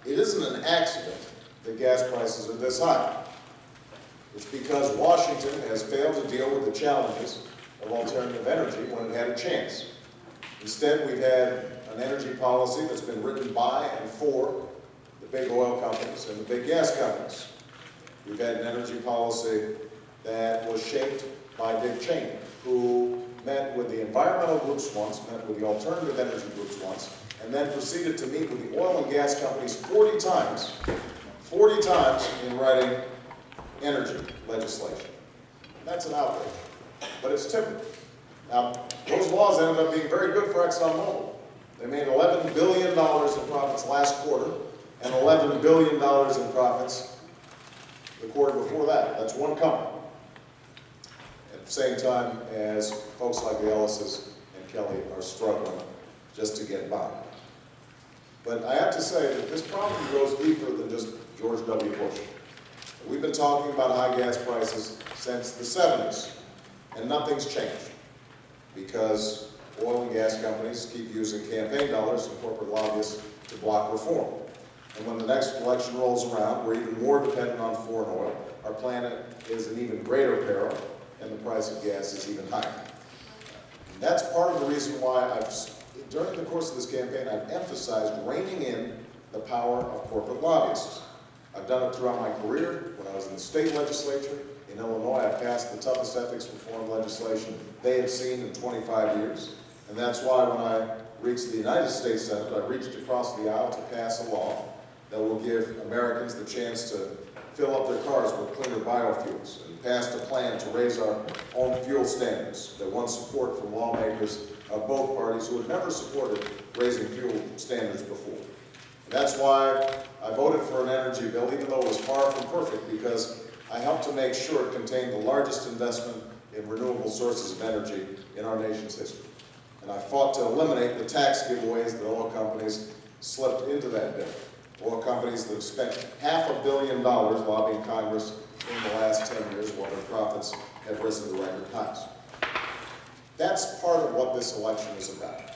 It isn't an accident that gas prices are this high. It's because Washington has failed to deal with the challenges of alternative energy when it had a chance. Instead, we've had an energy policy that's been written by and for the big oil companies and the big gas companies. We've had an energy policy that was shaped by Dick Cheney, who met with the environmental groups once, met with the alternative energy groups once, and then proceeded to meet with the oil and gas companies 40 times in writing energy legislation. That's an outrage, but it's typical. Now, those laws ended up being very good for ExxonMobil. They made $11 billion in profits last quarter and $11 billion in profits the quarter before that. That's one company. At the same time as folks like the Ellises and Kelly are struggling just to get by. But I have to say that this problem goes deeper than just George W. Bush. We've been talking about high gas prices since the 70s, and nothing's changed because oil and gas companies keep using campaign dollars and corporate lobbyists to block reform. And when the next election rolls around, we're even more dependent on foreign oil. Our planet is in even greater peril, and the price of gas is even higher. And that's part of the reason why during the course of this campaign, I've emphasized reining in the power of corporate lobbyists. I've done it throughout my career. When I was in the state legislature in Illinois, I passed the toughest ethics reform legislation they had seen in 25 years. And that's why when I reached the United States Senate, I reached across the aisle to pass a law that will give Americans the chance to fill up their cars with cleaner biofuels, and passed a plan to raise our own fuel standards that won support from lawmakers of both parties who had never supported raising fuel standards before. And that's why I voted for an energy bill, even though it was far from perfect, because I helped to make sure it contained the largest investment in renewable sources of energy in our nation's history. And I fought to eliminate the tax giveaways that oil companies slipped into that bill. Oil companies that have spent $500 million lobbying Congress in the last 10 years while their profits have risen to record highs. That's part of what this election is about.